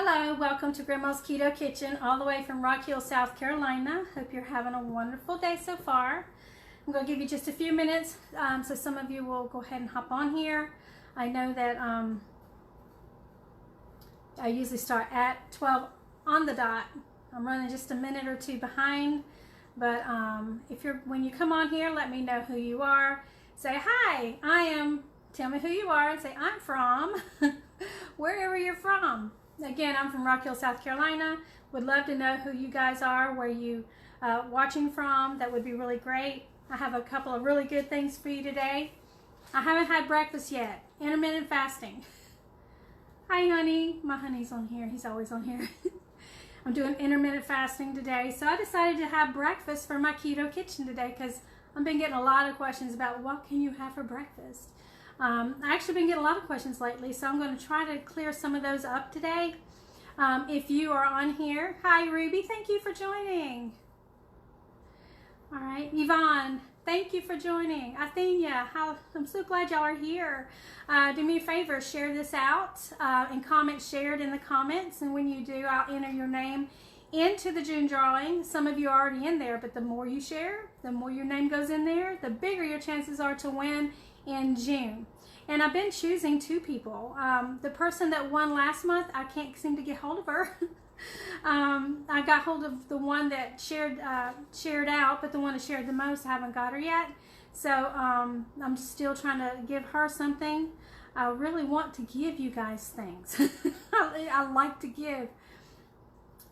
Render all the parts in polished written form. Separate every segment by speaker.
Speaker 1: Hello, welcome to Grandma's Keto Kitchen, all the way from Rock Hill, South Carolina. Hope you're having a wonderful day so far. I'm going to give you just a few minutes, so some of you will go ahead and hop on here. I know that I usually start at 12 on the dot. I'm running just a minute or two behind, but when you come on here, let me know who you are. Say, hi, tell me who you are, and say, I'm from wherever you're from. Again, I'm from Rock Hill, South Carolina. Would love to know who you guys are, where you watching from. That would be really great. I have a couple of really good things for you today. I haven't had breakfast yet. Intermittent fasting. Hi, honey. My honey's on here. He's always on here. I'm doing intermittent fasting today. So I decided to have breakfast for my keto kitchen today because I've been getting a lot of questions about what can you have for breakfast. I actually been getting a lot of questions lately, so I'm going to try to clear some of those up today. If you are on here, hi Ruby, thank you for joining. All right, Yvonne, thank you for joining. Athenia, I'm so glad y'all are here. Do me a favor, share this out and comment shared in the comments, and when you do, I'll enter your name into the June drawing. Some of you are already in there, but the more you share, the more your name goes in there, the bigger your chances are to win in June. And I've been choosing two people. The person that won last month, I can't seem to get hold of her. I got hold of the one that shared out, but the one that shared the most, I haven't got her yet. So I'm still trying to give her something. I really want to give you guys things. I like to give.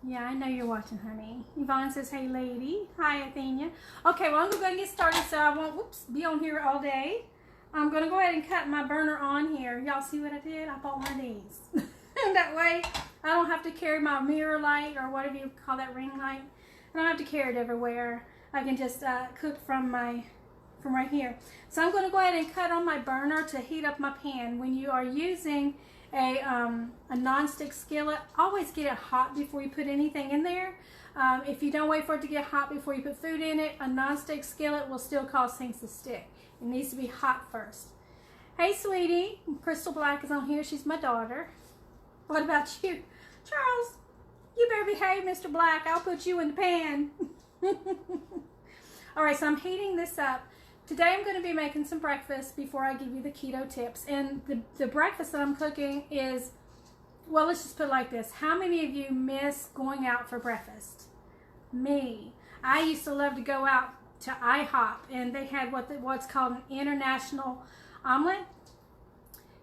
Speaker 1: Yeah, I know you're watching, honey. Yvonne says, hey, lady. Hi, Athenia. Okay, well, I'm going to get started so I won't be on here all day. I'm going to go ahead and cut my burner on here. Y'all see what I did? I bought one of these. That way, I don't have to carry my mirror light or whatever you call that, ring light. I don't have to carry it everywhere. I can just cook from right here. So I'm going to go ahead and cut on my burner to heat up my pan. When you are using a non-stick skillet, always get it hot before you put anything in there. If you don't wait for it to get hot before you put food in it, a non-stick skillet will still cause things to stick. It needs to be hot first. Hey, sweetie. Crystal Black is on here. She's my daughter. What about you? Charles, you better behave, Mr. Black. I'll put you in the pan. All right, so I'm heating this up. Today I'm going to be making some breakfast before I give you the keto tips. And the breakfast that I'm cooking is, well, let's just put it like this. How many of you miss going out for breakfast? Me. I used to love to go out to IHOP, and they had what's called an International Omelet.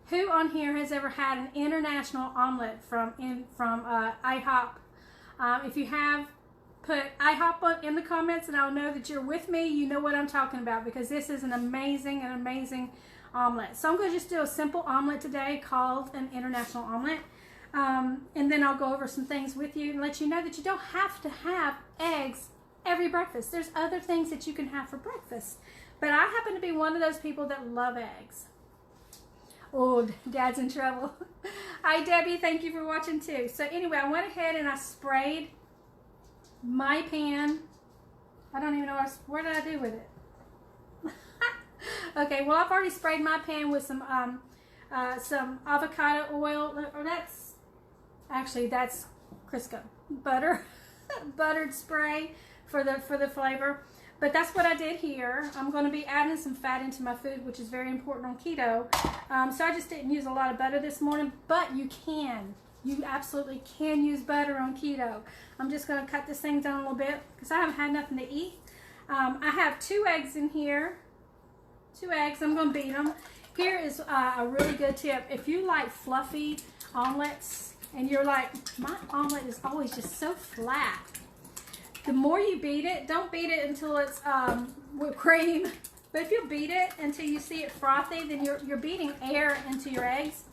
Speaker 1: Who on here has ever had an International Omelet from IHOP? If you have, put IHOP in the comments, and I'll know that you're with me. You know what I'm talking about, because this is an amazing omelet. So I'm going to just do a simple omelet today called an International Omelet. And then I'll go over some things with you and let you know that you don't have to have eggs every breakfast. There's other things that you can have for breakfast. But I happen to be one of those people that love eggs. Oh, Dad's in trouble. Hi, Debbie. Thank you for watching, too. So anyway, I went ahead and I sprayed my pan. I don't even know what did I do with it. Okay, well, I've already sprayed my pan with some avocado oil. Or that's Crisco butter, buttered spray for the flavor. But that's what I did here. I'm going to be adding some fat into my food, which is very important on keto. So I just didn't use a lot of butter this morning, but you absolutely can use butter on keto. I'm just going to cut this thing down a little bit because I haven't had nothing to eat. I have 2 eggs in here. 2 eggs. I'm going to beat them. Here is a really good tip. If you like fluffy omelets and you're like, my omelet is always just so flat. The more you beat it, don't beat it until it's whipped cream, but if you beat it until you see it frothy, then you're beating air into your eggs.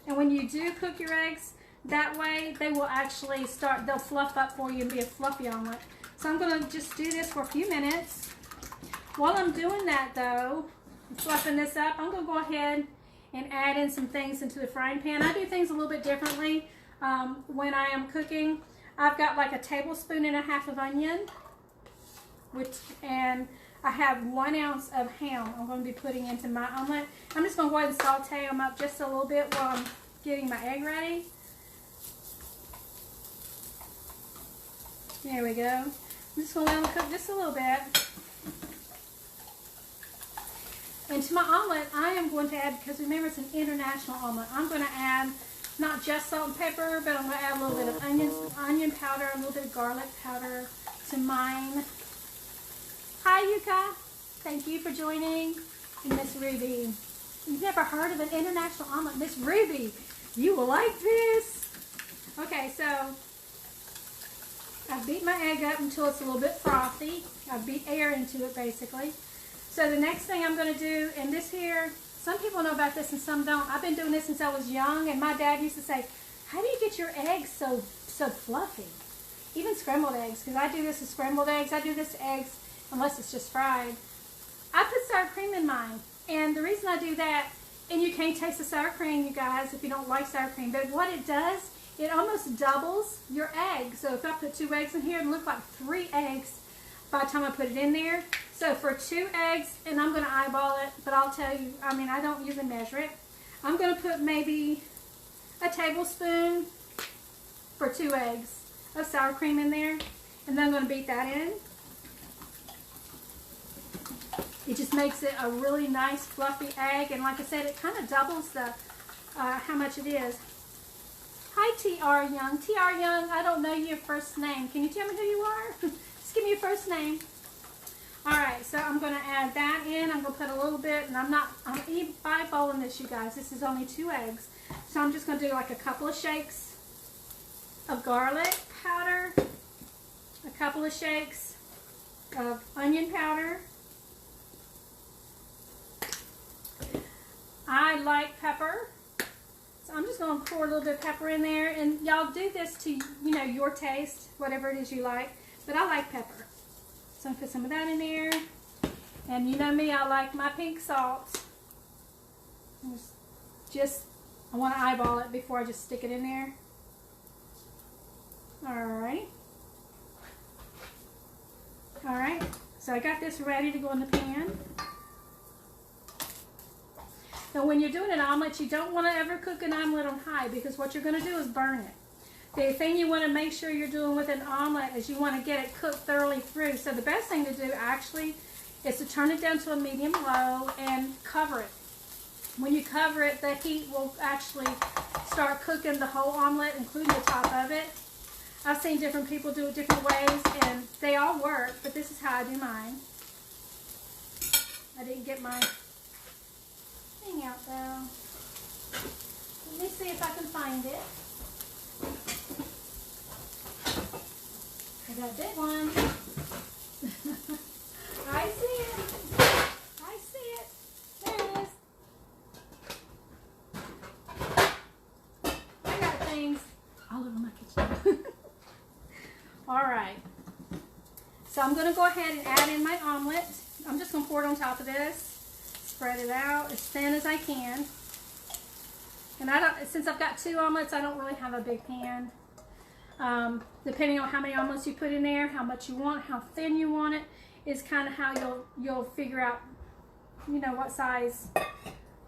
Speaker 1: And when you do cook your eggs that way, they will actually they'll fluff up for you and be a fluffy omelet. So I'm going to just do this for a few minutes. While I'm doing that though, fluffing this up, I'm going to go ahead and add in some things into the frying pan. I do things a little bit differently when I am cooking. I've got like a tablespoon and a half of onion, and I have 1 ounce of ham I'm going to be putting into my omelet. I'm just going to go ahead and saute them up just a little bit while I'm getting my egg ready. There we go. I'm just going to let them cook just a little bit. And to my omelet, I am going to add, because remember it's an international omelet, I'm going to add not just salt and pepper, but I'm going to add a little bit of onion powder, a little bit of garlic powder to mine. Hi, Yuka. Thank you for joining. And Miss Ruby. You've never heard of an international omelet. Miss Ruby, you will like this. Okay, so I've beat my egg up until it's a little bit frothy. I've beat air into it, basically. So the next thing I'm going to do, and this here, some people know about this and some don't. I've been doing this since I was young, and my dad used to say, how do you get your eggs so fluffy? Even scrambled eggs, because I do this with scrambled eggs. I do this to eggs unless it's just fried. I put sour cream in mine, and the reason I do that, and you can't taste the sour cream, you guys, if you don't like sour cream, but what it does, it almost doubles your egg. So if I put 2 eggs in here, it'll look like 3 eggs by the time I put it in there. So for 2 eggs, and I'm going to eyeball it, but I'll tell you, I mean, I don't usually measure it. I'm going to put maybe a tablespoon for 2 eggs of sour cream in there, and then I'm going to beat that in. It just makes it a really nice fluffy egg, and like I said, it kind of doubles the how much it is. Hi, T.R. Young. T.R. Young, I don't know your first name. Can you tell me who you are? Just give me your first name. All right, so I'm going to add that in. I'm going to put a little bit, and I'm eyeballing this, you guys. This is only 2 eggs. So I'm just going to do like a couple of shakes of garlic powder, a couple of shakes of onion powder. I like pepper. So I'm just going to pour a little bit of pepper in there, and y'all do this to, you know, your taste, whatever it is you like, but I like pepper. So I'm going to put some of that in there, and you know me, I like my pink salt. I want to eyeball it before I just stick it in there. Alright. Alright, so I got this ready to go in the pan. Now when you're doing an omelet, you don't want to ever cook an omelet on high, because what you're going to do is burn it. The thing you want to make sure you're doing with an omelet is you want to get it cooked thoroughly through. So the best thing to do actually is to turn it down to a medium low and cover it. When you cover it, the heat will actually start cooking the whole omelet, including the top of it. I've seen different people do it different ways, and they all work, but this is how I do mine. I didn't get my thing out though. Let me see if I can find it. I got a big one. I see it. I see it. There it is. I got things all over my kitchen. Alright. So I'm going to go ahead and add in my omelet. I'm just going to pour it on top of this. Spread it out as thin as I can. And since I've got 2 omelets, I don't really have a big pan. Depending on how many omelets you put in there, how much you want, how thin you want it, is kind of how you'll figure out, you know, what size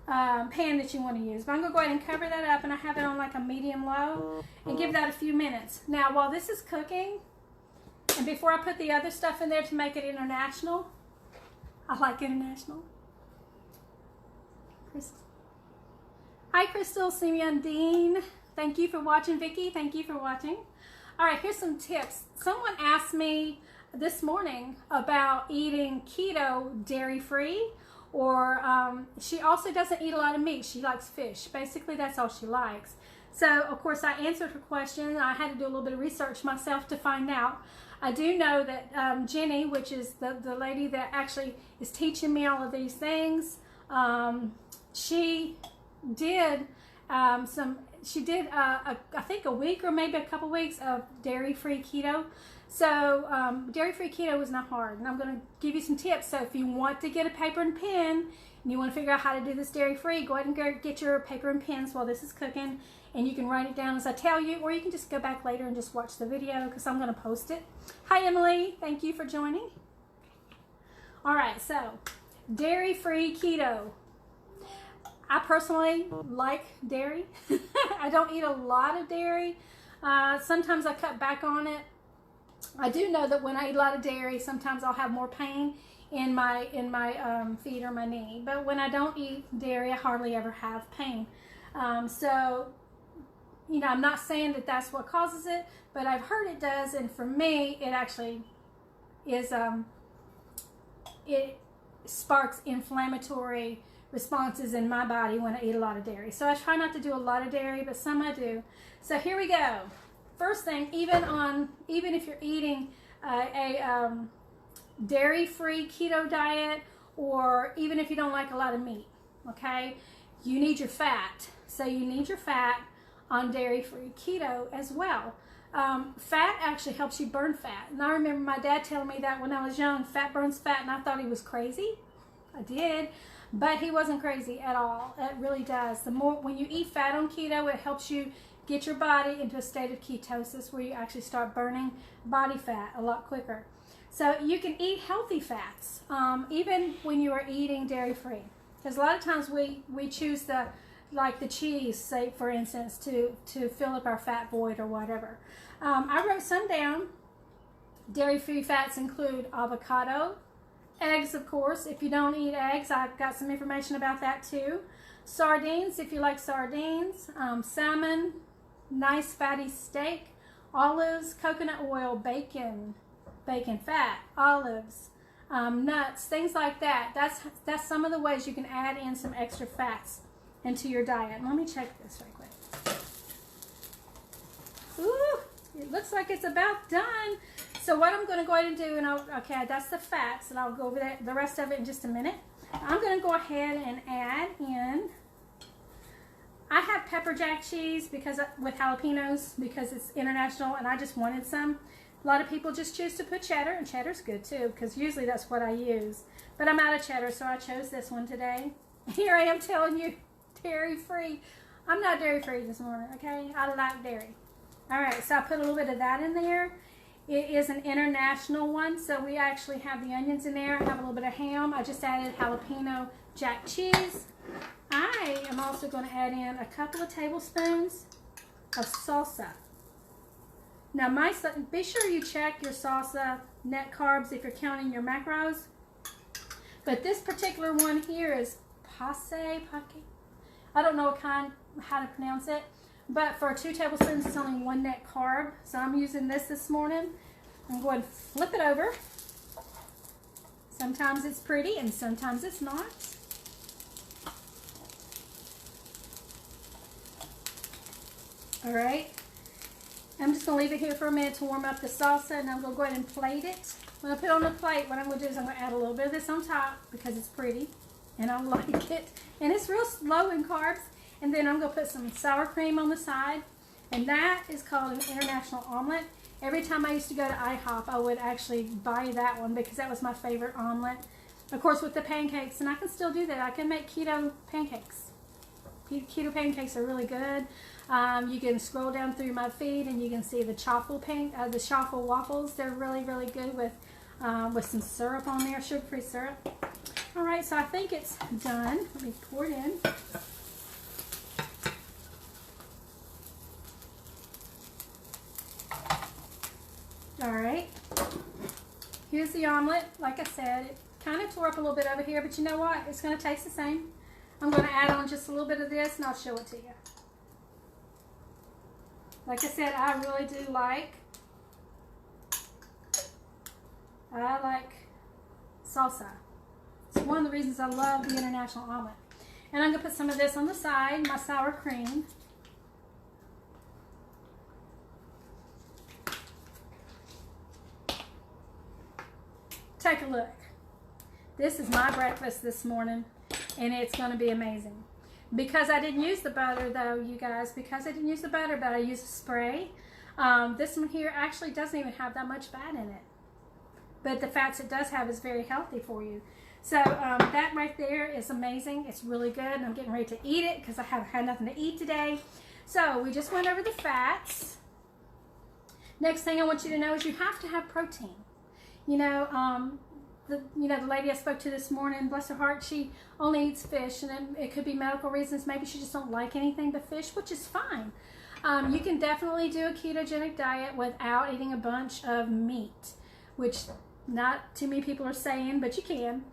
Speaker 1: pan that you want to use. But I'm going to go ahead and cover that up, and I have it on like a medium low, and give that a few minutes. Now while this is cooking, and before I put the other stuff in there to make it international, I like international. Hi Crystal, Simeon, Dean. Thank you for watching. Vicky, thank you for watching. All right, here's some tips. Someone asked me this morning about eating keto dairy-free, or she also doesn't eat a lot of meat. She likes fish. Basically, that's all she likes. So, of course, I answered her question. I had to do a little bit of research myself to find out. I do know that Jenny, which is the lady that actually is teaching me all of these things, she did I think a week or maybe a couple weeks of dairy-free keto. So dairy-free keto is not hard, and I'm going to give you some tips. So if you want to get a paper and pen and you want to figure out how to do this dairy-free, go ahead and get your paper and pens while this is cooking, and you can write it down as I tell you, or you can just go back later and just watch the video, because I'm going to post it. Hi Emily, thank you for joining. All right, so dairy-free keto. I personally like dairy. I don't eat a lot of dairy. Sometimes I cut back on it. I do know that when I eat a lot of dairy, sometimes I'll have more pain in my feet or my knee. But when I don't eat dairy, I hardly ever have pain. So, you know, I'm not saying that that's what causes it, but I've heard it does. And for me, it actually is, it sparks inflammatory responses in my body when I eat a lot of dairy. So I try not to do a lot of dairy, but some I do. So here we go. First thing, even if you're eating a dairy-free keto diet, or even if you don't like a lot of meat, okay, you need your fat. So you need your fat on dairy-free keto as well. Fat actually helps you burn fat. And I remember my dad telling me that when I was young, fat burns fat, and I thought he was crazy. I did, but he wasn't crazy at all. It really does. The more, when you eat fat on keto, it helps you get your body into a state of ketosis where you actually start burning body fat a lot quicker. So you can eat healthy fats, even when you are eating dairy-free. Because a lot of times we choose like the cheese, say for instance, to fill up our fat void or whatever. I wrote some down. Dairy-free fats include avocado, eggs, of course. If you don't eat eggs, I've got some information about that too. Sardines, if you like sardines, salmon, nice fatty steak, olives, coconut oil, bacon fat, olives, nuts, things like that. That's some of the ways you can add in some extra fats into your diet. Let me check this right quick. Ooh, it looks like it's about done. So what I'm going to go ahead and do, and okay, that's the fats, and I'll go over the rest of it in just a minute. I'm going to go ahead and add in, I have pepper jack cheese with jalapenos because it's international, and I just wanted some. A lot of people just choose to put cheddar, and cheddar's good too, because usually that's what I use. But I'm out of cheddar, so I chose this one today. Here I am telling you, dairy-free. I'm not dairy-free this morning, okay? I like dairy. All right, so I put a little bit of that in there. It is an international one, so we actually have the onions in there. I have a little bit of ham. I just added jalapeno jack cheese. I am also going to add in a couple of tablespoons of salsa. Now, be sure you check your salsa net carbs if you're counting your macros. But this particular one here is pace. I don't know how to pronounce it. But for 2 tablespoons, it's only 1 net carb. So I'm using this morning. I'm going to flip it over. Sometimes it's pretty and sometimes it's not. All right. I'm just going to leave it here for a minute to warm up the salsa, and I'm going to go ahead and plate it. When I put it on the plate, what I'm going to do is I'm going to add a little bit of this on top because it's pretty and I like it. And it's real low in carbs. And then I'm going to put some sour cream on the side. And that is called an International Omelet. Every time I used to go to IHOP, I would actually buy that one because that was my favorite omelet. Of course, with the pancakes, and I can still do that. I can make keto pancakes. Keto pancakes are really good. You can scroll down through my feed and you can see the chaffle waffles. They're really, really good with some syrup on there, sugar-free syrup. All right, so I think it's done. Let me pour it in. All right, here's the omelet. Like I said, it kind of tore up a little bit over here, but you know what? It's going to taste the same. I'm going to add on just a little bit of this, and I'll show it to you. Like I said, I really do like salsa. It's one of the reasons I love the International Omelet. And I'm going to put some of this on the side, my sour cream. Take a look. This is my breakfast this morning, and it's going to be amazing. Because I didn't use the butter, though, you guys, but I used a spray. This one here actually doesn't even have that much fat in it. But the fats it does have is very healthy for you. So that right there is amazing. It's really good, and I'm getting ready to eat it because I have had nothing to eat today. So we just went over the fats. Next thing I want you to know is you have to have protein. You know, the lady I spoke to this morning, bless her heart, she only eats fish, and it could be medical reasons. Maybe she just don't like anything but fish, which is fine. You can definitely do a ketogenic diet without eating a bunch of meat, which not too many people are saying, but you can.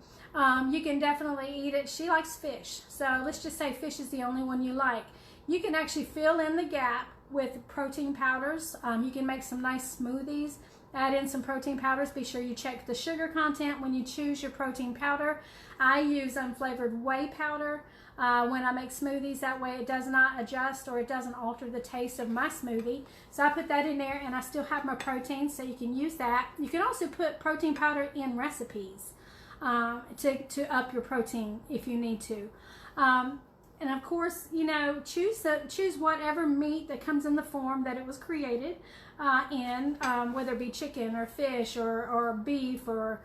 Speaker 1: You can definitely eat it. She likes fish, so let's just say fish is the only one you like. You can actually fill in the gap with protein powders. You can make some nice smoothies, add in some protein powders. Be sure you check the sugar content when you choose your protein powder. I use unflavored whey powder when I make smoothies. That way it does not adjust or it doesn't alter the taste of my smoothie. So I put that in there, and I still have my protein, so you can use that. You can also put protein powder in recipes to up your protein if you need to. And of course, you know, choose whatever meat that comes in the form that it was created in, whether it be chicken or fish or beef or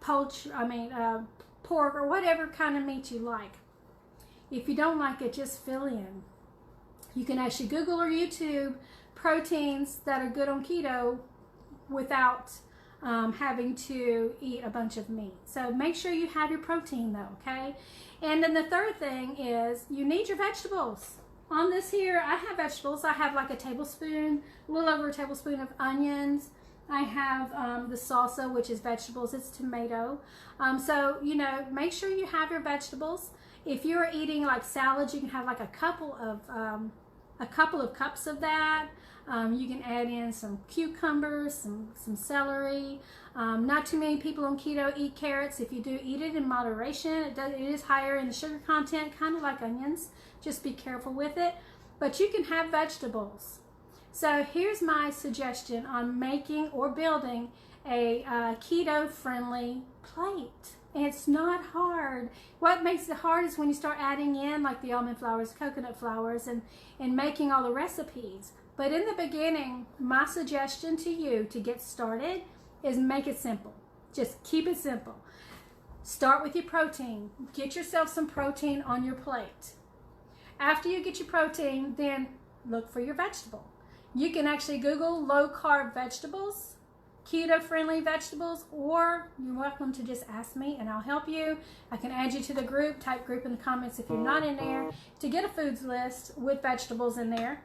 Speaker 1: pork or whatever kind of meat you like. If you don't like it, just fill in. You can actually Google or YouTube proteins that are good on keto without having to eat a bunch of meat. So make sure you have your protein though, okay? And then the third thing is you need your vegetables. On this here, I have vegetables. I have like a tablespoon, a little over a tablespoon of onions. I have the salsa, which is vegetables. It's tomato. So, you know, make sure you have your vegetables. If you're eating like salads, you can have like a couple of cups of that. You can add in some cucumbers, some celery. Not too many people on keto eat carrots. If you do, eat it in moderation. It is higher in the sugar content, kind of like onions. Just be careful with it. But you can have vegetables. So here's my suggestion on making or building a keto-friendly plate. It's not hard. What makes it hard is when you start adding in like the almond flours, coconut flours, and making all the recipes. But in the beginning, my suggestion to you to get started is make it simple. Just keep it simple. Start with your protein. Get yourself some protein on your plate. After you get your protein, then look for your vegetable. You can actually Google low-carb vegetables, keto-friendly vegetables, or you're welcome to just ask me and I'll help you. I can add you to the group. Type group in the comments if you're not in there to get a foods list with vegetables in there.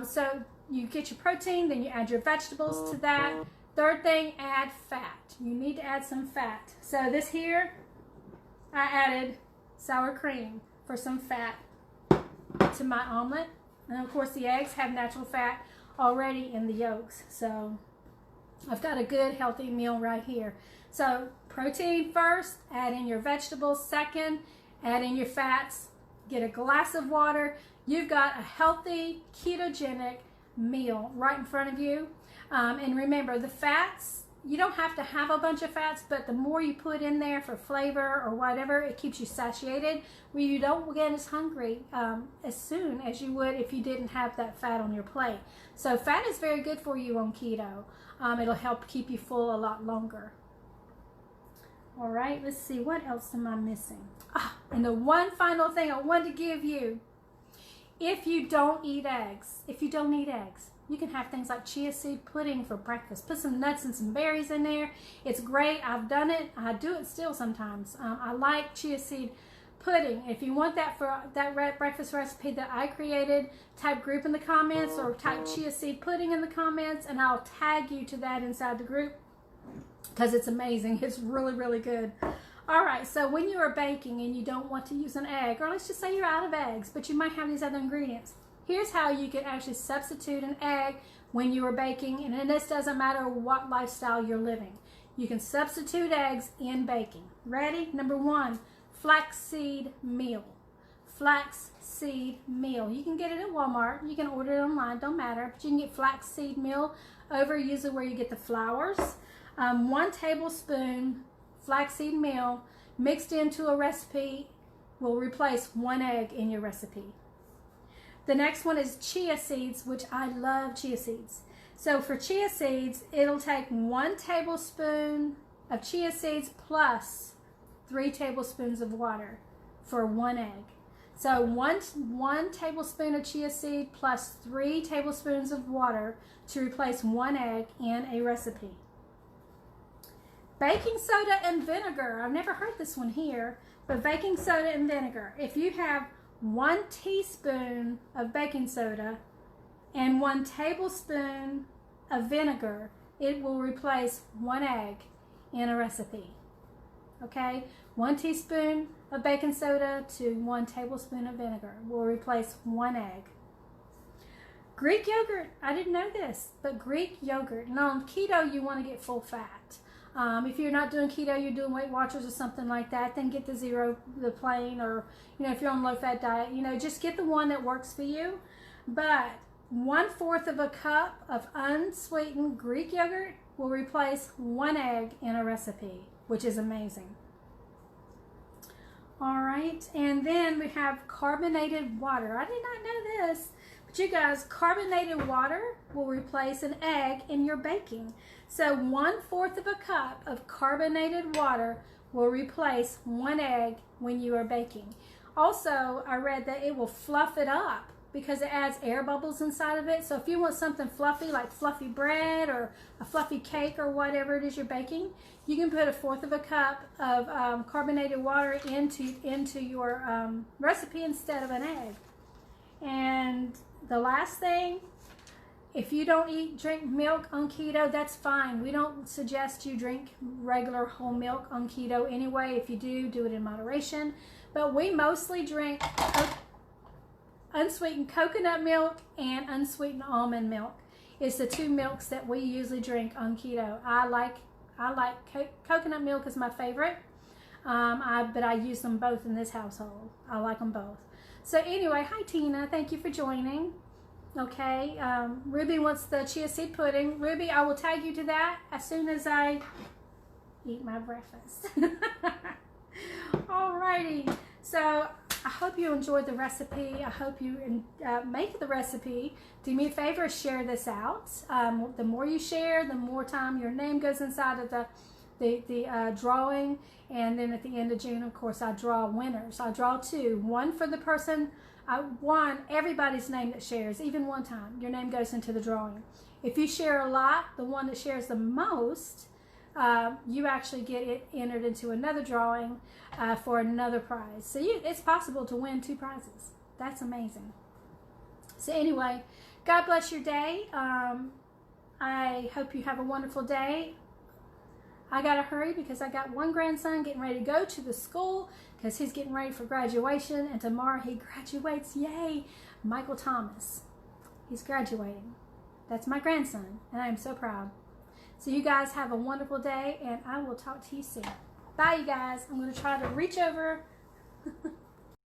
Speaker 1: So you get your protein, then you add your vegetables to that. Third thing, add fat. You need to add some fat. So this here, I added sour cream for some fat to my omelet. And of course the eggs have natural fat already in the yolks. So I've got a good healthy meal right here. So protein first, add in your vegetables second, add in your fats, get a glass of water. You've got a healthy ketogenic meal right in front of you. And remember, the fats, you don't have to have a bunch of fats, but the more you put in there for flavor or whatever, it keeps you satiated, where you don't get as hungry as soon as you would if you didn't have that fat on your plate. So fat is very good for you on keto. It'll help keep you full a lot longer. All right, let's see, what else am I missing? And the one final thing I want to give you, if you don't eat eggs, you can have things like chia seed pudding for breakfast. Put some nuts and some berries in there. It's great. I've done it. I do it still sometimes. I like chia seed pudding. If you want that for that breakfast recipe that I created, type group in the comments or type chia seed pudding in the comments, and I'll tag you to that inside the group because it's amazing. It's really, really good. All right, so when you are baking and you don't want to use an egg, or let's just say you're out of eggs, but you might have these other ingredients. Here's how you can actually substitute an egg when you are baking, and this doesn't matter what lifestyle you're living. You can substitute eggs in baking. Ready? Number one, flaxseed meal. Flaxseed meal. You can get it at Walmart. You can order it online. Don't matter. But you can get flaxseed meal over usually where you get the flours. 1 tablespoon flaxseed meal mixed into a recipe will replace 1 egg in your recipe. The next one is chia seeds, which I love chia seeds. So for chia seeds, it'll take 1 tablespoon of chia seeds plus 3 tablespoons of water for 1 egg. So one tablespoon of chia seed plus 3 tablespoons of water to replace 1 egg in a recipe. Baking soda and vinegar. I've never heard this one here, but baking soda and vinegar. If you have 1 teaspoon of baking soda and 1 tablespoon of vinegar. It will replace 1 egg in a recipe. Okay, 1 teaspoon of baking soda to 1 tablespoon of vinegar will replace 1 egg. Greek yogurt, I didn't know this, but Greek yogurt. And on keto, you want to get full fat. If you're not doing keto, you're doing Weight Watchers or something like that, then get the plain, or, if you're on a low-fat diet, just get the one that works for you. But 1/4 of a cup of unsweetened Greek yogurt will replace 1 egg in a recipe, which is amazing. All right, and then we have carbonated water. I did not know this, but you guys, carbonated water will replace an egg in your baking. So 1/4 of a cup of carbonated water will replace 1 egg when you are baking. Also, I read that it will fluff it up because it adds air bubbles inside of it. So if you want something fluffy, like fluffy bread or a fluffy cake or whatever it is you're baking, you can put 1/4 of a cup of carbonated water into your recipe instead of an egg. And the last thing, if you don't drink milk on keto, that's fine. We don't suggest you drink regular whole milk on keto anyway. If you do it in moderation. But we mostly drink unsweetened coconut milk and unsweetened almond milk. It's the 2 milks that we usually drink on keto. I like coconut milk is my favorite, but I use them both in this household. I like them both. So anyway, hi Tina, thank you for joining. Okay, Ruby wants the chia seed pudding. Ruby, I will tag you to that as soon as I eat my breakfast. Alrighty, so I hope you enjoyed the recipe. I hope you make the recipe. Do me a favor, share this out. The more you share, the more time your name goes inside of the drawing. And then at the end of June, of course, I draw winners. I draw 2. One for the person, everybody's name that shares, even one time, your name goes into the drawing. If you share a lot, the one that shares the most, you actually get it entered into another drawing for another prize. So it's possible to win 2 prizes. That's amazing. So anyway, God bless your day. I hope you have a wonderful day. I gotta hurry because I got one grandson getting ready to go to the school because he's getting ready for graduation, and tomorrow he graduates. Yay! Michael Thomas. He's graduating. That's my grandson, and I am so proud. So you guys have a wonderful day, and I will talk to you soon. Bye, you guys. I'm going to try to reach over